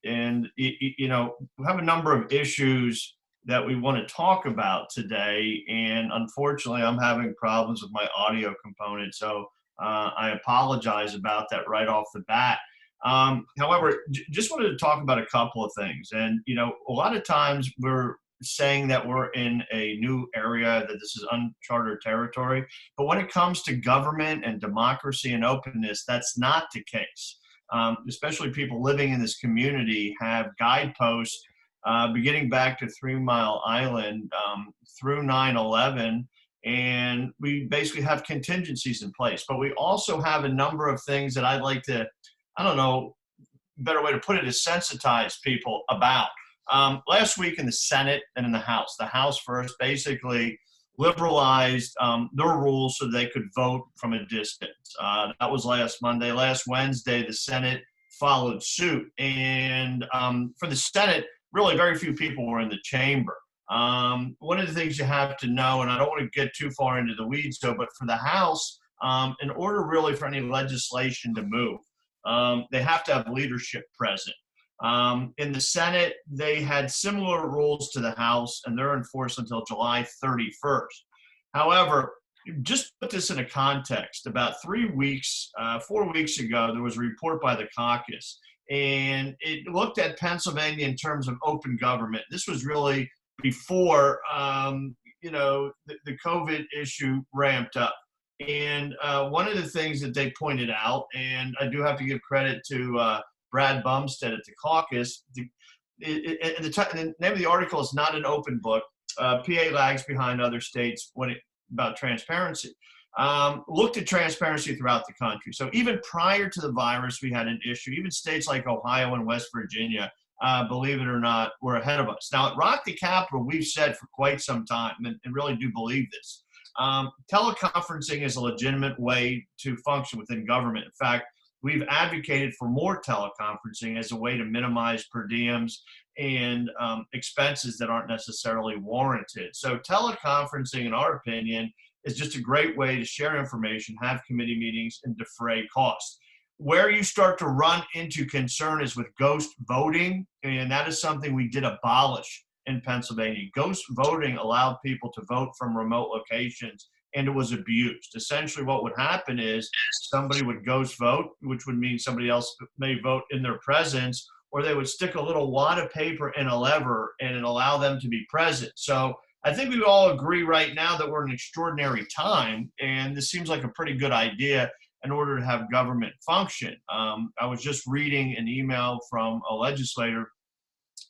And, we have a number of issues that we want to talk about today. And unfortunately, I'm having problems with my audio component. So I apologize about that right off the bat. However, just wanted to talk about a couple of things. And, a lot of times we're saying that we're in a new area, that this is uncharted territory. But when it comes to government and democracy and openness, that's not the case. Especially people living in this community have guideposts beginning back to 3 Mile Island through 9/11. And we basically have contingencies in place. But we also have a number of things that I'd like to, I don't know, better way to put it is sensitize people about. Last week in the Senate and in the House first basically liberalized their rules so they could vote from a distance. That was last Monday. Last Wednesday, the Senate followed suit. And for the Senate, really very few people were in the chamber. One of the things you have to know, and I don't want to get too far into the weeds though, but for the House, in order really for any legislation to move, they have to have leadership present. In the Senate, they had similar rules to the House, and they're enforced until July 31st. However, just put this in a context. About 4 weeks ago, there was a report by the caucus, and it looked at Pennsylvania in terms of open government. This was really before, the COVID issue ramped up. And one of the things that they pointed out, and I do have to give credit to Brad Bumstead at the caucus, the name of the article is Not an Open Book. PA lags behind other states about transparency. Looked at transparency throughout the country. So even prior to the virus, we had an issue. Even states like Ohio and West Virginia, believe it or not, were ahead of us. Now at Rock the Capitol, we've said for quite some time, and really do believe this, teleconferencing is a legitimate way to function within government. In fact, we've advocated for more teleconferencing as a way to minimize per diems and expenses that aren't necessarily warranted. So teleconferencing, in our opinion, is just a great way to share information, have committee meetings, and defray costs. Where you start to run into concern is with ghost voting, and that is something we did abolish in Pennsylvania. Ghost voting allowed people to vote from remote locations, and it was abused. Essentially what would happen is somebody would ghost vote, which would mean somebody else may vote in their presence, or they would stick a little wad of paper in a lever and it allow them to be present. So I think we all agree right now that we're in an extraordinary time, and this seems like a pretty good idea in order to have government function. I was just reading an email from a legislator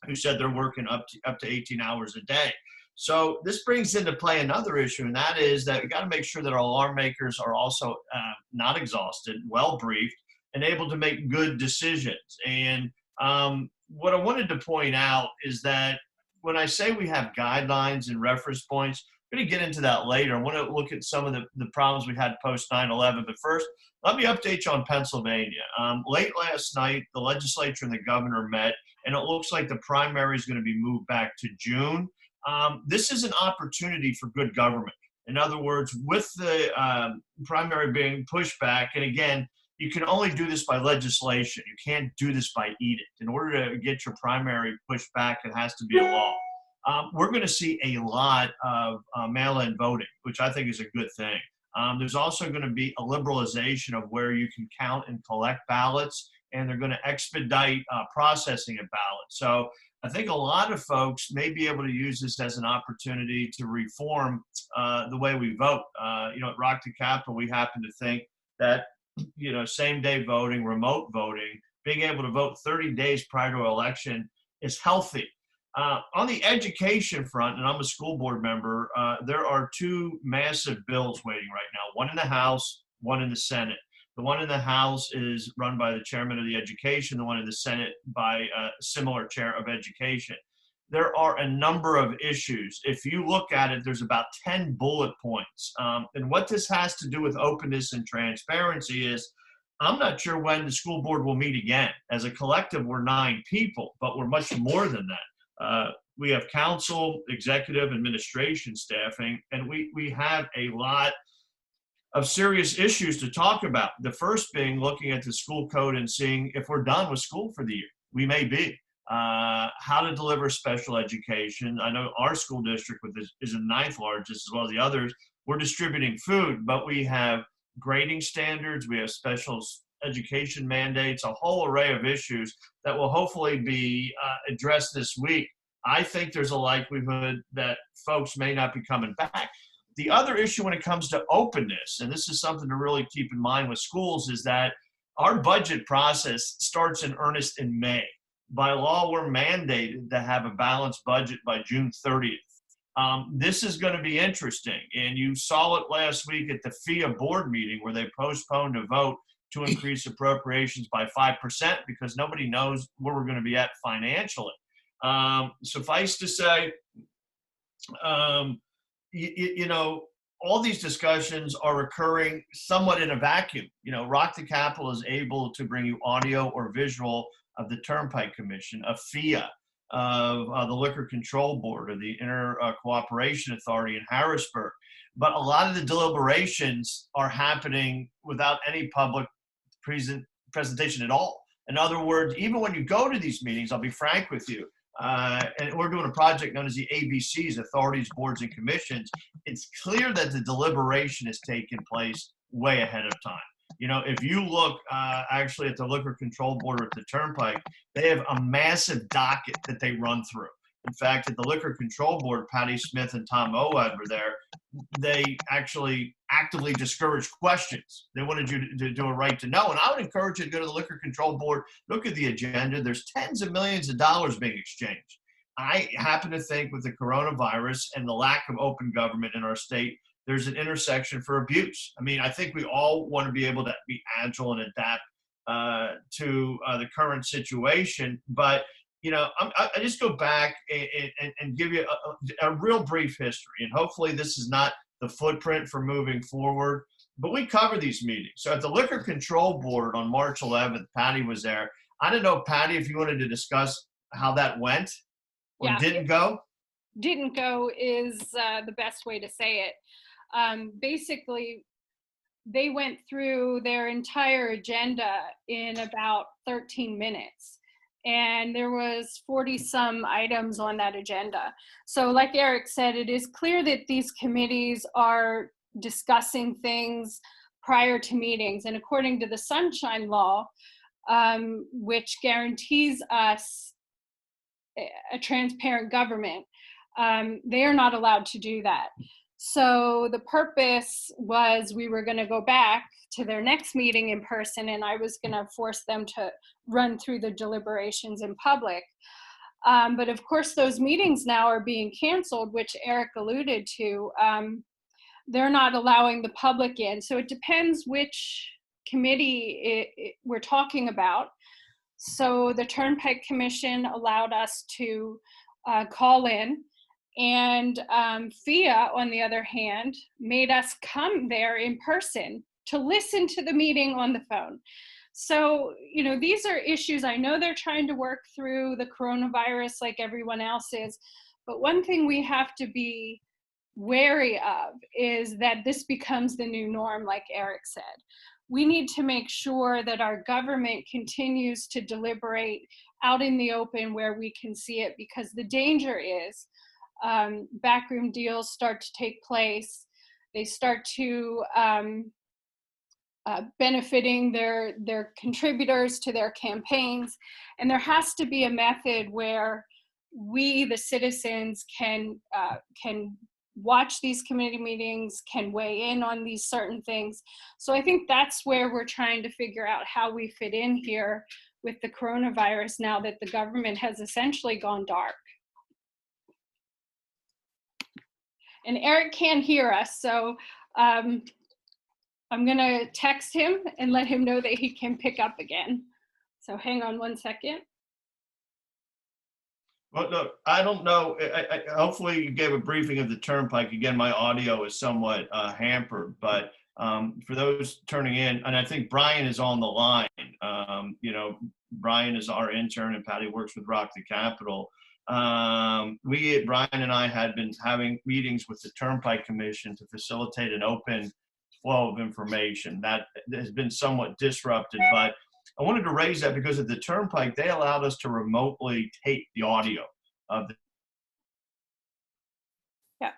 who said they're working up to 18 hours a day. So this brings into play another issue, and that is that we got to make sure that our alarm makers are also not exhausted, well briefed, and able to make good decisions. And what I wanted to point out is that when I say we have guidelines and reference points, I'm going to get into that later. I want to look at some of the problems we had post 9/11. But first, let me update you on Pennsylvania. Late last night, the legislature and the governor met, and it looks like the primary is going to be moved back to June. This is an opportunity for good government. In other words, with the primary being pushed back, and again, you can only do this by legislation. You can't do this by edict. In order to get your primary pushed back, it has to be a law. We're going to see a lot of mail-in voting, which I think is a good thing. There's also going to be a liberalization of where you can count and collect ballots, and they're going to expedite processing of ballots. So I think a lot of folks may be able to use this as an opportunity to reform the way we vote. At Rock the Capitol, we happen to think that, same-day voting, remote voting, being able to vote 30 days prior to an election is healthy. On the education front, and I'm a school board member, there are two massive bills waiting right now, one in the House, one in the Senate. The one in the House is run by the chairman of the education, the one in the Senate by a similar chair of education. There are a number of issues. If you look at it, there's about 10 bullet points. And what this has to do with openness and transparency is, I'm not sure when the school board will meet again. As a collective, we're 9 people, but we're much more than that. We have council, executive, administration staffing, and we have a lot of serious issues to talk about. The first being looking at the school code and seeing if we're done with school for the year. We may be. how to deliver special education. I know our school district is the ninth largest, as well as the others. We're distributing food, but we have grading standards, we have special education mandates, a whole array of issues that will hopefully be addressed this week. I think there's a likelihood that folks may not be coming back. The other issue when it comes to openness, and this is something to really keep in mind with schools, is that our budget process starts in earnest in May. By law, we're mandated to have a balanced budget by June 30th. This is going to be interesting, and you saw it last week at the FIA board meeting where they postponed a vote to increase appropriations by 5% because nobody knows where we're going to be at financially. Suffice to say, you know, all these discussions are occurring somewhat in a vacuum. You know, Rock the Capitol is able to bring you audio or visual of the Turnpike Commission, of FIA, of the Liquor Control Board, or the Inter Cooperation Authority in Harrisburg. But a lot of the deliberations are happening without any public presentation at all. In other words, even when you go to these meetings, I'll be frank with you, and we're doing a project known as the ABCs, Authorities, Boards, and Commissions. It's clear that the deliberation is taking place way ahead of time. You know, if you look actually at the Liquor Control Board or at the Turnpike, they have a massive docket that they run through. In fact, at the Liquor Control Board, Patty Smith and Tom Owad were there. They actually actively discouraged questions. They wanted you to do a right to know. And I would encourage you to go to the Liquor Control Board, look at the agenda. There's tens of millions of dollars being exchanged. I happen to think with the coronavirus and the lack of open government in our state, there's an intersection for abuse. I mean, I think we all want to be able to be agile and adapt to the current situation. But, you know, I just go back and give you a real brief history. And hopefully this is not the footprint for moving forward. But we cover these meetings. So at the Liquor Control Board on March 11th, Patty was there. I don't know, Patty, if you wanted to discuss how that went or didn't go. Didn't go is the best way to say it. Basically, they went through their entire agenda in about 13 minutes. And there was 40 some items on that agenda. So like Eric said, it is clear that these committees are discussing things prior to meetings. And according to the Sunshine Law, which guarantees us a transparent government, they are not allowed to do that. So the purpose was we were going to go back to their next meeting in person, and I was going to force them to run through the deliberations in public. But of course, those meetings now are being canceled, which Eric alluded to. They're not allowing the public in. So it depends which committee we're talking about. So the Turnpike Commission allowed us to call in. And FIA, on the other hand, made us come there in person to listen to the meeting on the phone. So, you know, these are issues. I know they're trying to work through the coronavirus like everyone else is, but one thing we have to be wary of is that this becomes the new norm, like Eric said. We need to make sure that our government continues to deliberate out in the open where we can see it, because the danger is backroom deals start to take place. They start to benefiting their contributors to their campaigns. And there has to be a method where we, the citizens, can watch these committee meetings, can weigh in on these certain things. So I think that's where we're trying to figure out how we fit in here with the coronavirus now that the government has essentially gone dark. And Eric can't hear us, so I'm gonna text him and let him know that he can pick up again. So hang on one second. Well, look, I don't know. Hopefully you gave a briefing of the Turnpike. Again, my audio is somewhat hampered, but for those turning in, and I think Brian is on the line. You know, Brian is our intern and Patty works with Rock the Capitol. Brian and I had been having meetings with the Turnpike Commission to facilitate an open flow of information that has been somewhat disrupted. But I wanted to raise that because at the Turnpike, they allowed us to remotely tape the audio of the. Yeah.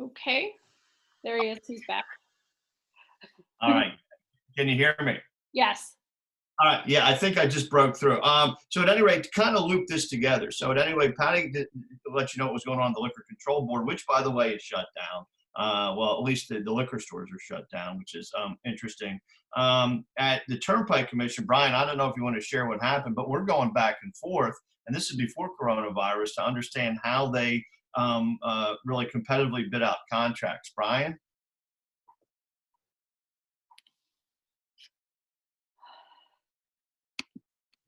Okay. There he is. He's back. All right. Can you hear me? Yes. All right. Yeah, I think I just broke through. So at any rate, to kind of loop this together. So at any rate, Patty did let you know what was going on in the Liquor Control Board, which, by the way, is shut down. Well, at least the liquor stores are shut down, which is interesting. At the Turnpike Commission, Brian, I don't know if you want to share what happened, but we're going back and forth, and this is before coronavirus, to understand how they really competitively bid out contracts. Brian?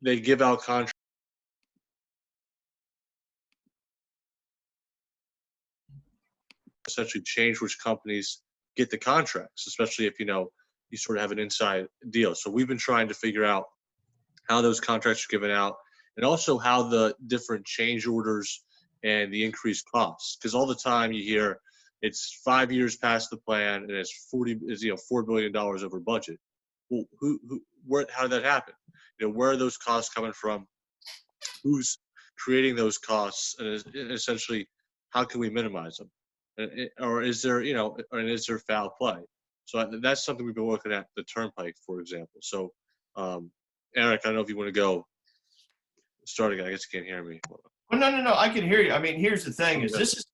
They give out contracts, essentially change which companies get the contracts, especially if, you sort of have an inside deal. So we've been trying to figure out how those contracts are given out and also how the different change orders and the increased costs. Because all the time you hear it's 5 years past the plan and it's $4 billion over budget. Well, how did that happen? Where are those costs coming from? Who's creating those costs? And essentially, how can we minimize them? Or is there, and is there foul play? So that's something we've been looking at the Turnpike, for example. So, Eric, I don't know if you want to go starting. I guess you can't hear me. Well, no. I can hear you. I mean, here's the thing: is this is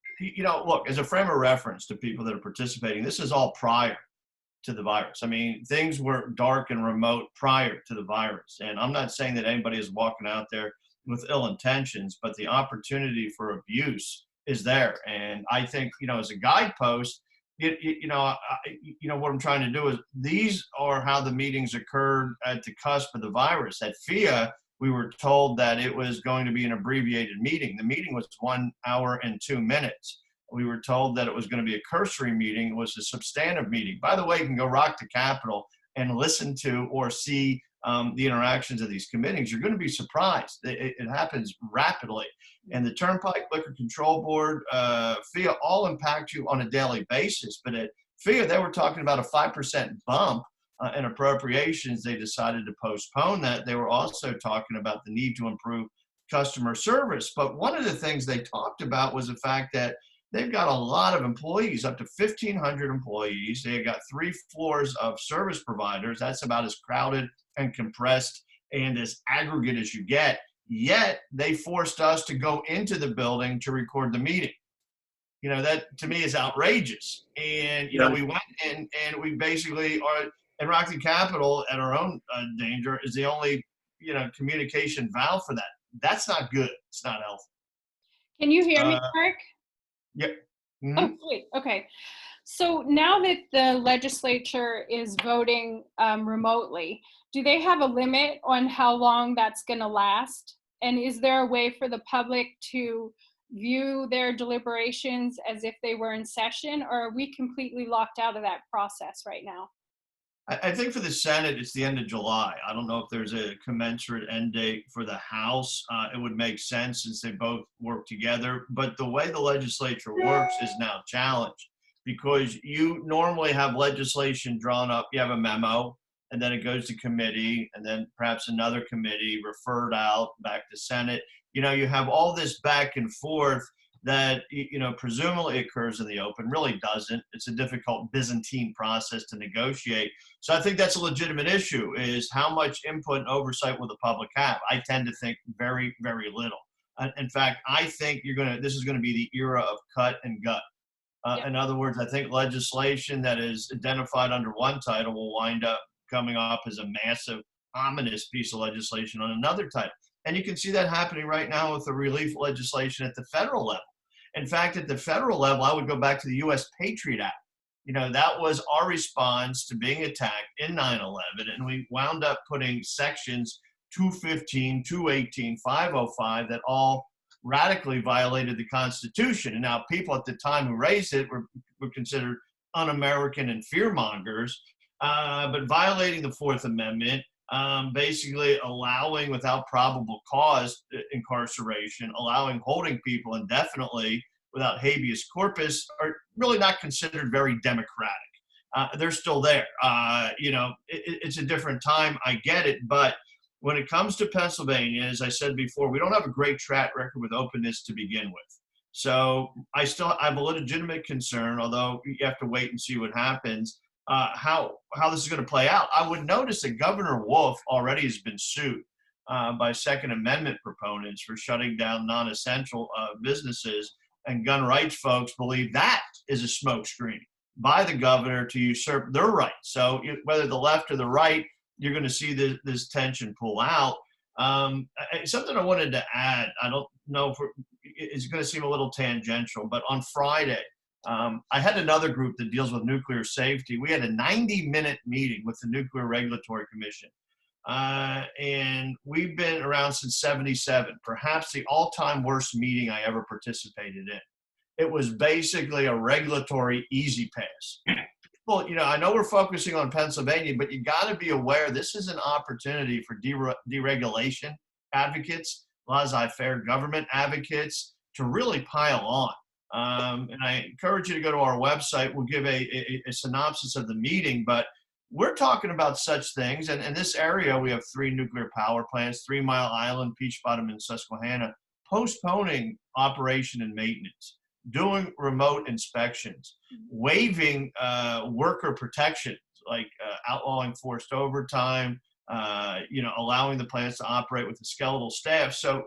look, as a frame of reference to people that are participating. This is all prior to the virus. I mean, things were dark and remote prior to the virus, and I'm not saying that anybody is walking out there with ill intentions, but the opportunity for abuse is there. And I think, as a guidepost, what I'm trying to do is these are how the meetings occurred at the cusp of the virus. At FIA, we were told that it was going to be an abbreviated meeting. The meeting was 1 hour and 2 minutes. We were told that it was going to be a cursory meeting. It was a substantive meeting. By the way, you can go rock the Capitol and listen to or see the interactions of these committees. You're going to be surprised. It happens rapidly. And the Turnpike, Liquor Control Board, FIA all impact you on a daily basis. But at FIA, they were talking about a 5% bump in appropriations. They decided to postpone that. They were also talking about the need to improve customer service. But one of the things they talked about was the fact that they've got a lot of employees, up to 1,500 employees. They've got 3 floors of service providers. That's about as crowded and compressed and as aggregate as you get. Yet they forced us to go into the building to record the meeting. That to me is outrageous. And, we went in and we basically are, and Rock the Capitol at our own danger is the only, communication valve for that. That's not good. It's not healthy. Can you hear me, Mark? Yep. Mm-hmm. Oh, great. Okay. So now that the legislature is voting remotely, do they have a limit on how long that's going to last? And is there a way for the public to view their deliberations as if they were in session, or are we completely locked out of that process right now? I think for the Senate, it's the end of July. I don't know if there's a commensurate end date for the House. It would make sense since they both work together. But the way the legislature works is now challenged because you normally have legislation drawn up. You have a memo, and then it goes to committee, and then perhaps another committee referred out back to Senate. You have all this back and forth that, presumably occurs in the open, really doesn't. It's a difficult Byzantine process to negotiate. So I think that's a legitimate issue, is how much input and oversight will the public have? I tend to think very, very little. In fact, I think this is going to be the era of cut and gut. In other words, I think legislation that is identified under one title will wind up coming off as a massive, ominous piece of legislation on another title. And you can see that happening right now with the relief legislation at the federal level. In fact, at the federal level, I would go back to the U.S. Patriot Act. That was our response to being attacked in 9/11. And we wound up putting sections 215, 218, 505 that all radically violated the Constitution. And now people at the time who raised it were considered un-American and fearmongers. But violating the Fourth Amendment, basically allowing without probable cause incarceration, allowing holding people indefinitely without habeas corpus are really not considered very democratic. They're still there. It's a different time. I get it. But when it comes to Pennsylvania, as I said before, we don't have a great track record with openness to begin with. So I still have a legitimate concern, although you have to wait and see what happens, how this is going to play out. I would notice that Governor Wolf already has been sued by Second Amendment proponents for shutting down non-essential businesses, and gun rights folks believe that is a smokescreen by the governor to usurp their rights. So whether the left or the right, you're going to see this tension pull out. Something I wanted to add, I don't know if it's going to seem a little tangential, but on Friday, I had another group that deals with nuclear safety. We had a 90-minute meeting with the Nuclear Regulatory Commission. And we've been around since '77, perhaps the all-time worst meeting I ever participated in. It was basically a regulatory easy pass. Well, I know we're focusing on Pennsylvania, but you got to be aware this is an opportunity for deregulation advocates, laissez-faire government advocates to really pile on. And I encourage you to go to our website. We'll give a synopsis of the meeting, but we're talking about such things. And in this area, we have 3 nuclear power plants, 3 Mile Island, Peach Bottom, and Susquehanna, postponing operation and maintenance, doing remote inspections, waiving worker protections, like outlawing forced overtime, allowing the plants to operate with a skeletal staff. So,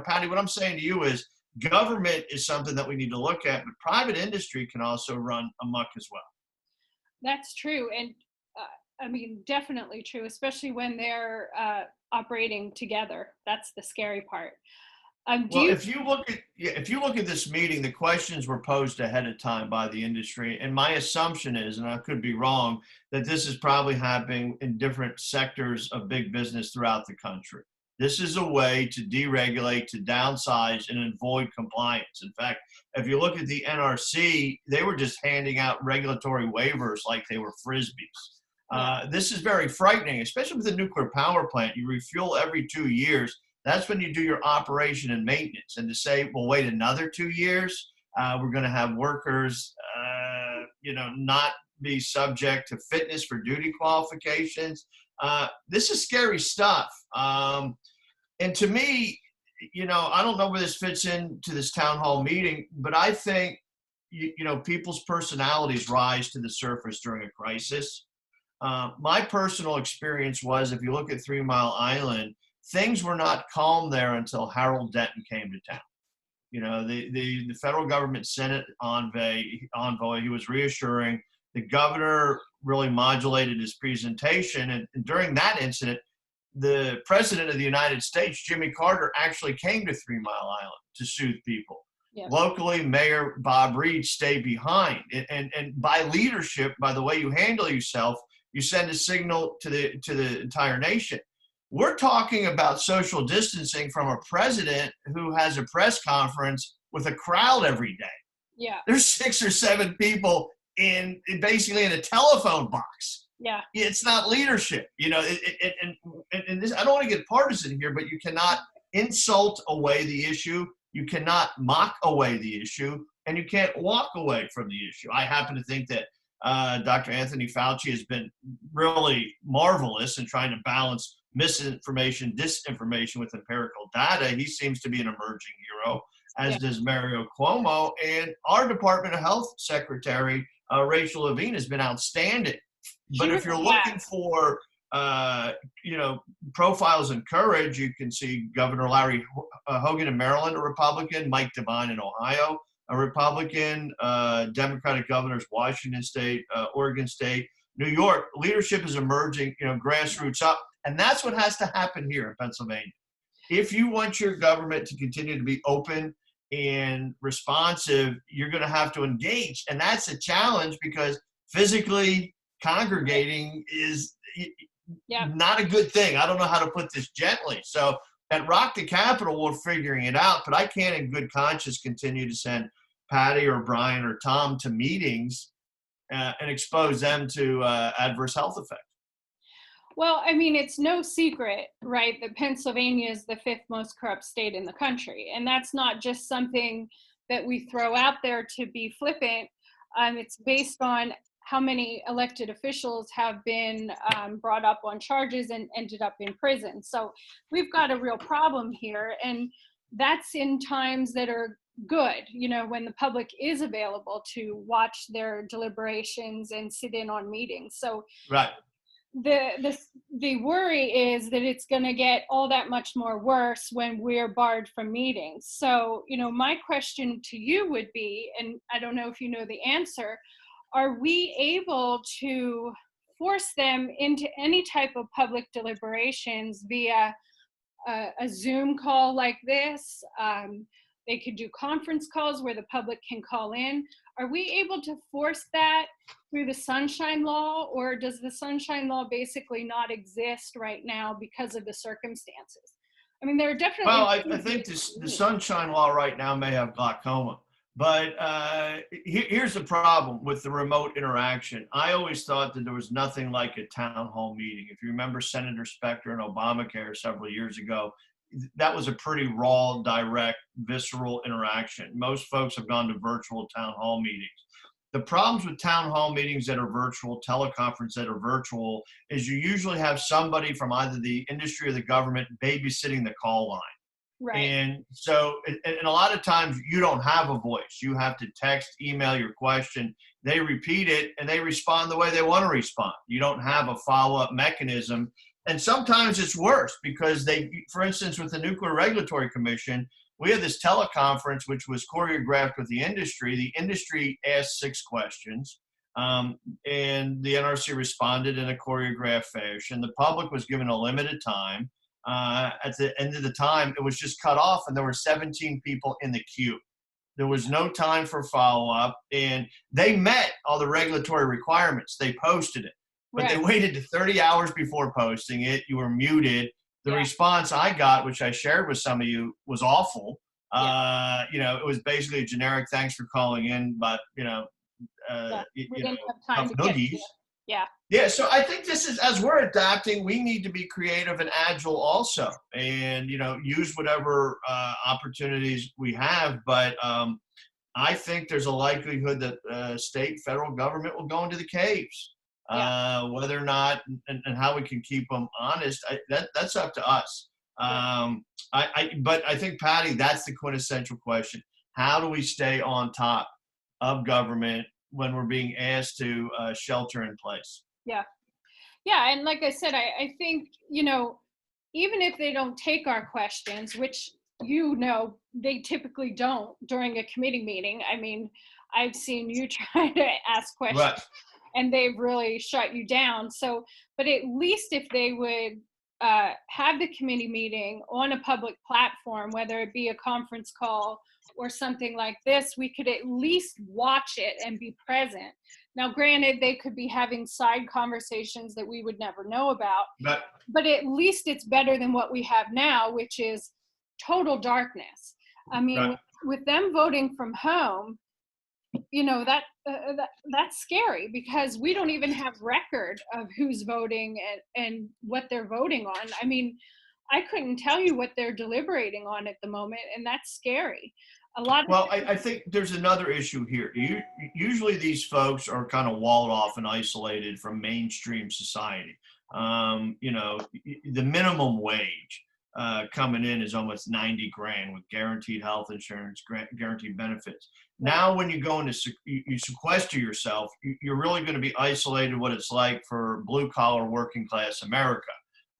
Patty, what I'm saying to you is government is something that we need to look at, but private industry can also run amok as well. That's true. And definitely true, especially when they're operating together. That's the scary part. If you look at this meeting, the questions were posed ahead of time by the industry, and my assumption is, and I could be wrong, that this is probably happening in different sectors of big business throughout the country. This is a way to deregulate, to downsize, and avoid compliance. In fact, if you look at the NRC, they were just handing out regulatory waivers like they were Frisbees. This is very frightening, especially with a nuclear power plant. You refuel every 2 years. That's when you do your operation and maintenance. And to say, well, wait another 2 years, we're going to have workers, not be subject to fitness for duty qualifications. This is scary stuff. And to me, I don't know where this fits into this town hall meeting, but I think, people's personalities rise to the surface during a crisis. My personal experience was, if you look at 3 Mile Island, things were not calm there until Harold Denton came to town. The federal government Senate envoy, he was reassuring. The governor really modulated his presentation. And during that incident, the president of the United States, Jimmy Carter, actually came to 3 Mile Island to soothe people. Yes. Locally, Mayor Bob Reed stayed behind. And by leadership, by the way you handle yourself, you send a signal to the entire nation. We're talking about social distancing from a president who has a press conference with a crowd every day. Yeah. There's 6 or 7 people basically in a telephone box. Yeah. It's not leadership, and this, I don't want to get partisan here, but you cannot insult away the issue. You cannot mock away the issue, and you can't walk away from the issue. I happen to think that Dr. Anthony Fauci has been really marvelous in trying to balance misinformation, disinformation with empirical data. He seems to be an emerging hero, as does Mario Cuomo. And our Department of Health Secretary, Rachel Levine, has been outstanding. But if you're looking for, profiles in courage, you can see Governor Larry Hogan in Maryland, a Republican, Mike DeWine in Ohio, a Republican, Democratic governors, Washington State, Oregon State, New York. Leadership is emerging, grassroots up. And that's what has to happen here in Pennsylvania. If you want your government to continue to be open and responsive, you're going to have to engage. And that's a challenge, because physically congregating is not a good thing. I don't know how to put this gently. So at Rock the Capitol, we're figuring it out, but I can't in good conscience continue to send Patty or Brian or Tom to meetings and expose them to adverse health effects. Well, it's no secret, right, that Pennsylvania is the 5th most corrupt state in the country. And that's not just something that we throw out there to be flippant. It's based on how many elected officials have been brought up on charges and ended up in prison. So we've got a real problem here, and that's in times that are good, when the public is available to watch their deliberations and sit in on meetings. So Right. the worry is that it's going to get all that much more worse when we're barred from meetings. So, my question to you would be, and I don't know if you know the answer, are we able to force them into any type of public deliberations via a Zoom call like this? They could do conference calls where the public can call in. Are we able to force that through the Sunshine Law, or does the Sunshine Law basically not exist right now because of the circumstances? I mean, there are definitely. Well, I think the Sunshine Law right now may have glaucoma, but here's the problem with the remote interaction. I always thought that there was nothing like a town hall meeting. If you remember Senator Specter and Obamacare several years ago, that was a pretty raw, direct, visceral interaction. Most folks have gone to virtual town hall meetings. The problems with town hall meetings that are virtual, teleconference that are virtual, is you usually have somebody from either the industry or the government babysitting the call line. Right. And so, and a lot of times you don't have a voice. You have to text, email your question. They repeat it and they respond the way they want to respond. You don't have a follow-up mechanism. And sometimes it's worse because for instance, with the Nuclear Regulatory Commission, we had this teleconference, which was choreographed with the industry. The industry asked 6 questions, and the NRC responded in a choreographed fashion. The public was given a limited time. At the end of the time, it was just cut off, and there were 17 people in the queue. There was no time for follow-up, and they met all the regulatory requirements. They posted it. But Right. They waited to 30 hours before posting it. You were muted. The response I got, which I shared with some of you, was awful. It was basically a generic "thanks for calling in," but We didn't have time tough to get to noogies. it. Yeah. Yeah, so I think this is, as we're adapting, we need to be creative and agile also, and use whatever opportunities we have. But I think there's a likelihood that state, federal government will go into the caves. Whether or not and how we can keep them honest, that's up to us. But I think, Patty, that's the quintessential question. How do we stay on top of government when we're being asked to shelter in place? Yeah. And like I said, I think, even if they don't take our questions, which, they typically don't during a committee meeting. I mean, I've seen you try to ask questions. Right. And they've really shut you down. So, but at least if they would have the committee meeting on a public platform, whether it be a conference call or something like this, we could at least watch it and be present. Now, granted, they could be having side conversations that we would never know about, but at least it's better than what we have now, which is total darkness. I mean, with them voting from home, that's scary because we don't even have record of who's voting and what they're voting on. I mean, I couldn't tell you what they're deliberating on at the moment, and that's scary. I think there's another issue here. Usually these folks are kind of walled off and isolated from mainstream society. The minimum wage coming in is almost 90 grand with guaranteed health insurance, guaranteed benefits. Now, when you go into, you sequester yourself, you're really going to be isolated what it's like for blue collar working class America.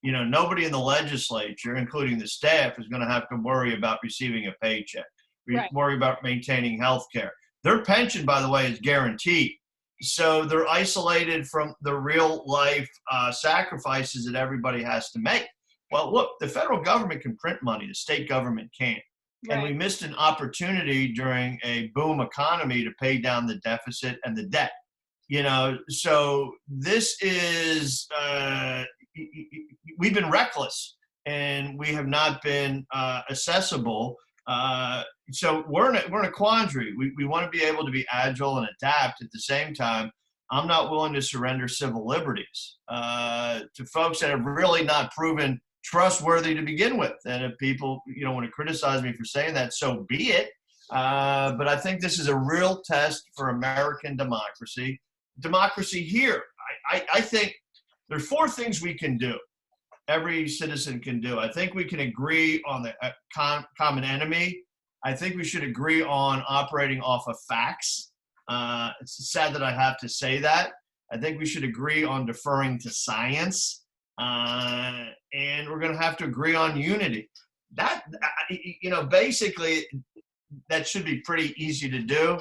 Nobody in the legislature, including the staff, is going to have to worry about receiving a paycheck, worry about maintaining health care. Their pension, by the way, is guaranteed. So they're isolated from the real life sacrifices that everybody has to make. Well, look, the federal government can print money, the state government can't. And we missed an opportunity during a boom economy to pay down the deficit and the debt. So this is, we've been reckless and we have not been accessible. So we're in a quandary. We want to be able to be agile and adapt. At the same time, I'm not willing to surrender civil liberties to folks that have really not proven trustworthy to begin with. And if people, want to criticize me for saying that, so be it. But I think this is a real test for American democracy. Democracy here. I think there's 4 things we can do. Every citizen can do. I think we can agree on the common enemy. I think we should agree on operating off of facts. It's sad that I have to say that. I think we should agree on deferring to science. And we're going to have to agree on unity. That, basically, that should be pretty easy to do.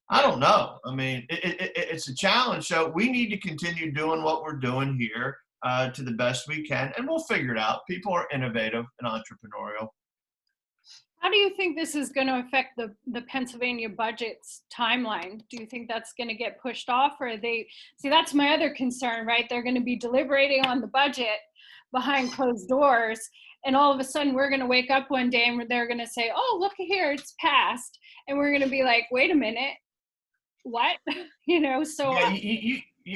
I don't know. I mean, it's a challenge. So we need to continue doing what we're doing here to the best we can, and we'll figure it out. People are innovative and entrepreneurial. How do you think this is going to affect the Pennsylvania budget's timeline? Do you think that's going to get pushed off, or that's my other concern, right? They're going to be deliberating on the budget behind closed doors, and all of a sudden we're going to wake up one day and they're going to say, oh, look here, it's passed. And we're going to be like, wait a minute, what?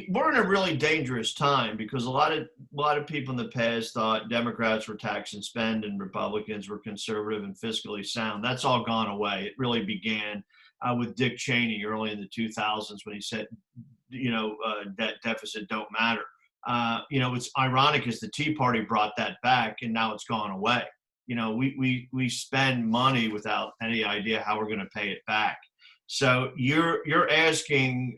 We're in a really dangerous time because a lot of people in the past thought Democrats were tax and spend and Republicans were conservative and fiscally sound. That's all gone away. It really began with Dick Cheney early in the 2000s when he said, debt deficit don't matter. It's ironic as the Tea Party brought that back and now it's gone away. We spend money without any idea how we're going to pay it back. So you're asking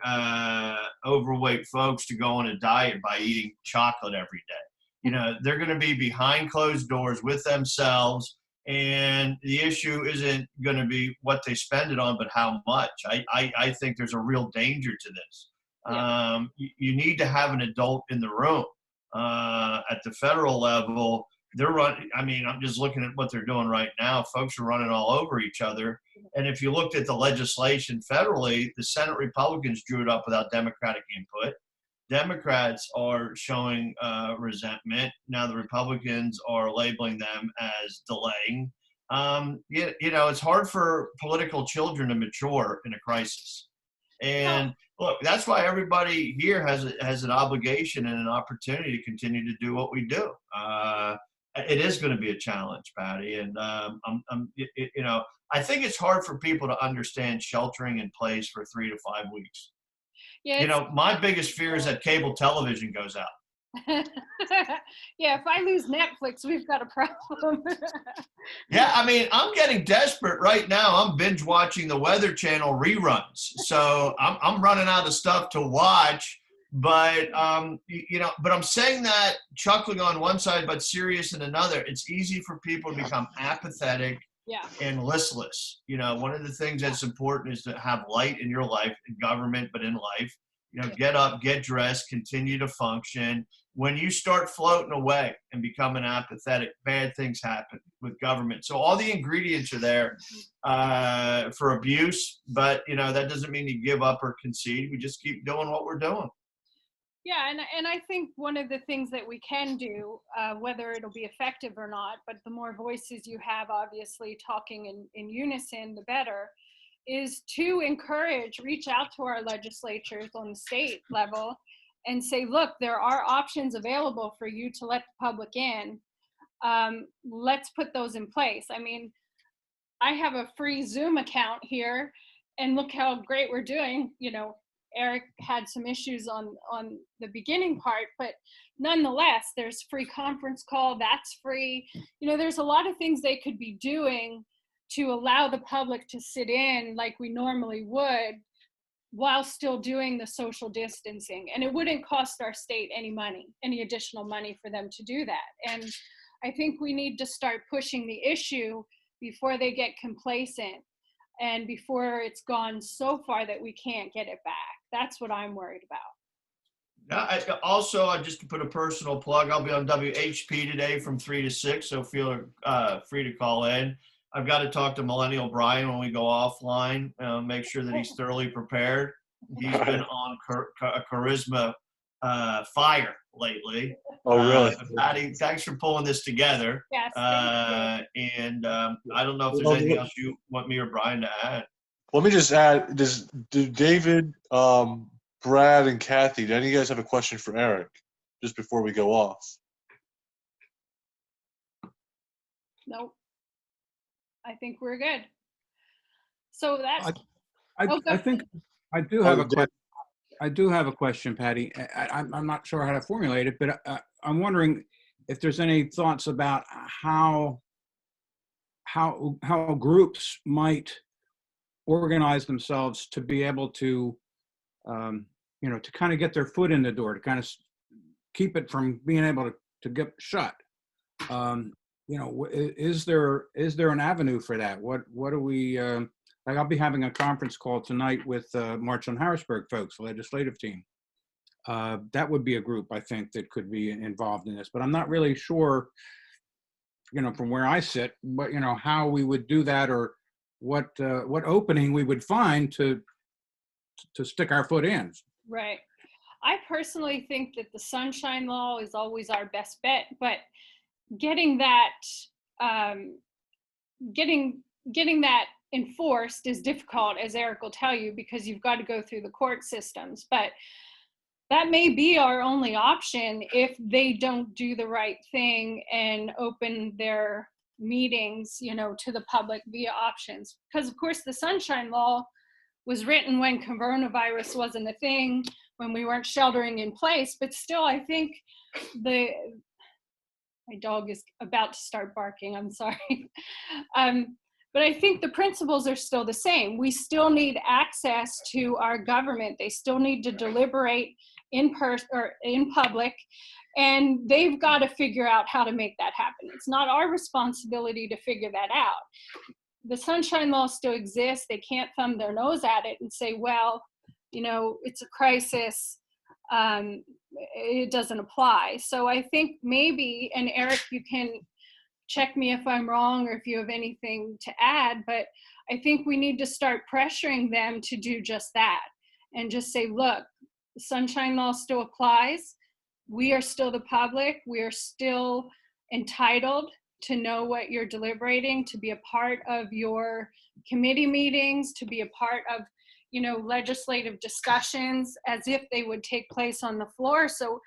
overweight folks to go on a diet by eating chocolate every day. They're going to be behind closed doors with themselves, and the issue isn't going to be what they spend it on, but how much. I think there's a real danger to this. Yeah. You need to have an adult in the room. At the federal level, they're running. I mean, I'm just looking at what they're doing right now. Folks are running all over each other. And if you looked at the legislation federally, the Senate Republicans drew it up without Democratic input. Democrats are showing resentment. Now the Republicans are labeling them as delaying. It's hard for political children to mature in a crisis. And look, that's why everybody here has an obligation and an opportunity to continue to do what we do. It is going to be a challenge, Patty, and I think it's hard for people to understand sheltering in place for 3 to 5 weeks. Yeah, my biggest fear is that cable television goes out. Yeah, if I lose Netflix, we've got a problem. Yeah, I mean, I'm getting desperate right now. I'm binge watching the Weather Channel reruns, so I'm running out of stuff to watch. But but I'm saying that chuckling on one side, but serious in another. It's easy for people to become apathetic and listless. One of the things that's important is to have light in your life, in government, but in life. Get up, get dressed, continue to function. When you start floating away and becoming apathetic, bad things happen with government. So all the ingredients are there for abuse, but that doesn't mean you give up or concede. We just keep doing what we're doing. Yeah, and I think one of the things that we can do, whether it'll be effective or not, but the more voices you have, obviously, talking in unison, the better, is to reach out to our legislatures on the state level and say, look, there are options available for you to let the public in. Let's put those in place. I mean, I have a free Zoom account here, and look how great we're doing. Eric had some issues on the beginning part, but nonetheless, there's free conference call, that's free. There's a lot of things they could be doing to allow the public to sit in like we normally would while still doing the social distancing. And it wouldn't cost our state any additional money for them to do that. And I think we need to start pushing the issue before they get complacent and before it's gone so far that we can't get it back. That's what I'm worried about. Just to put a personal plug, I'll be on WHP today from 3 to 6, so feel free to call in. I've got to talk to Millennial Brian when we go offline, make sure that he's thoroughly prepared. He's been on a charisma fire lately. Oh, really? Patty, thanks for pulling this together. Yes. And I don't know if there's anything else you want me or Brian to add. Let me just add, do David, Brad, and Kathy, do any of you guys have a question for Eric just before we go off? Nope. I think we're good. So that's, oh, I go, think I do have a question. I do have a question, Patty. I'm not sure how to formulate it, but I'm wondering if there's any thoughts about how groups might organize themselves to be able to, to kind of get their foot in the door, to kind of keep it from being able to get shut. Is there an avenue for that? What do we, like I'll be having a conference call tonight with March on Harrisburg folks, the legislative team. That would be a group, I think, that could be involved in this, but I'm not really sure, from where I sit, but, how we would do that, or what opening we would find to stick our foot in. right. I personally think that the Sunshine Law is always our best bet, but getting that getting that enforced is difficult, as Eric will tell you, because you've got to go through the court systems. But that may be our only option if they don't do the right thing and open their meetings, to the public via options. Because of course the Sunshine Law was written when coronavirus wasn't a thing, when we weren't sheltering in place, but still I think my dog is about to start barking, I'm sorry. But I think the principles are still the same. We still need access to our government. They still need to deliberate in person or in public, and they've got to figure out how to make that happen. It's not our responsibility to figure that out. The Sunshine Law still exists. They can't thumb their nose at it and say, well, it's a crisis. It doesn't apply. So I think maybe, and Eric, you can check me if I'm wrong or if you have anything to add, but I think we need to start pressuring them to do just that and just say, look, the Sunshine Law still applies. We are still the public. We are still entitled to know what you're deliberating, to be a part of your committee meetings, to be a part of, legislative discussions as if they would take place on the floor. So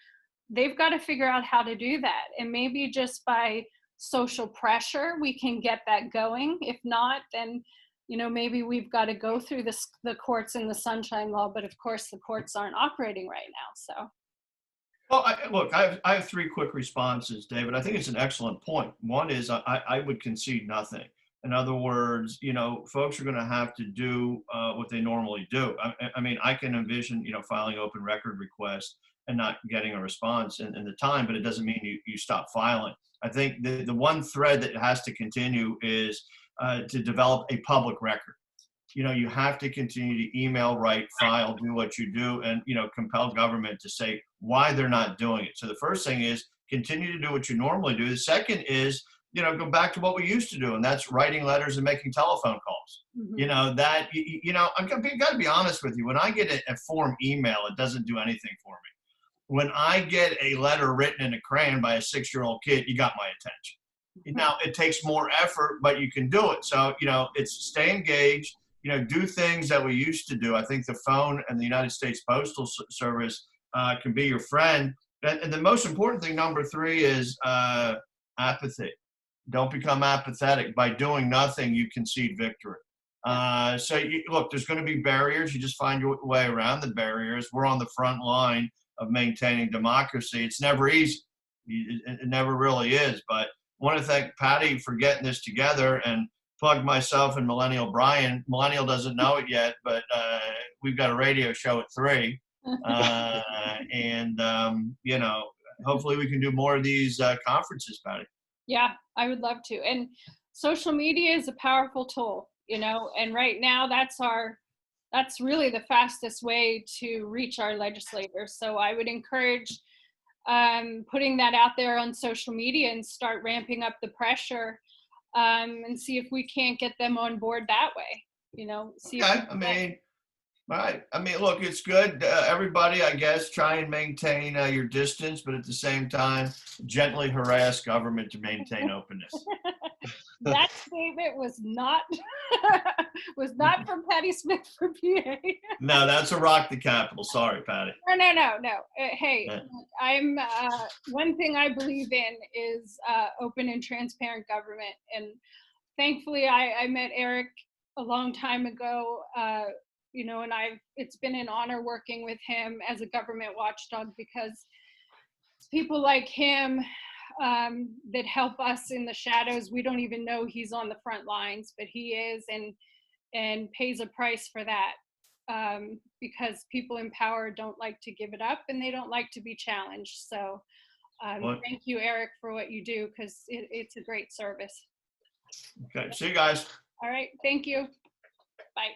they've got to figure out how to do that. And maybe just by social pressure, we can get that going. If not, then, maybe we've got to go through the courts and the Sunshine Law, but of course the courts aren't operating right now, so. Well, I have three quick responses, David. I think it's an excellent point. One is I would concede nothing. In other words, folks are going to have to do what they normally do. I mean, I can envision, filing open record requests and not getting a response in the time, but it doesn't mean you stop filing. I think the one thread that has to continue is to develop a public record. You have to continue to email, write, file, do what you do, and, compel government to say why they're not doing it. So the first thing is continue to do what you normally do. The second is, go back to what we used to do, and that's writing letters and making telephone calls. Mm-hmm. I've got to be honest with you. When I get a form email, it doesn't do anything for me. When I get a letter written in a crayon by a 6-year-old kid, you got my attention. Now, it takes more effort, but you can do it. So, it's stay engaged, do things that we used to do. I think the phone and the United States Postal Service can be your friend. And the most important thing, number 3, is apathy. Don't become apathetic. By doing nothing, you concede victory. Look, there's going to be barriers. You just find your way around the barriers. We're on the front line of maintaining democracy. It's never easy. It never really is. But I want to thank Patty for getting this together and plug myself and Millennial Brian. Millennial doesn't know it yet, but we've got a radio show at 3. Hopefully we can do more of these conferences, Patty. Yeah, I would love to. And social media is a powerful tool, and right now that's really the fastest way to reach our legislators. So I would encourage putting that out there on social media and start ramping up the pressure and see if we can't get them on board that way, see. Okay, right. I mean, look, it's good. Everybody, I guess, try and maintain your distance, but at the same time, gently harass government to maintain openness. That statement was not from Patty Smith for PA. No, that's a rock the Capitol. Sorry, Patty. No. Hey, I'm one thing I believe in is open and transparent government, and thankfully I met Eric a long time ago, you know, and it's been an honor working with him as a government watchdog, because it's people like him that help us in the shadows. We don't even know he's on the front lines, but he is, and pays a price for that, because people in power don't like to give it up, and they don't like to be challenged. So thank you, Eric, for what you do, because it's a great service. Okay, see you guys. All right, thank you. Bye.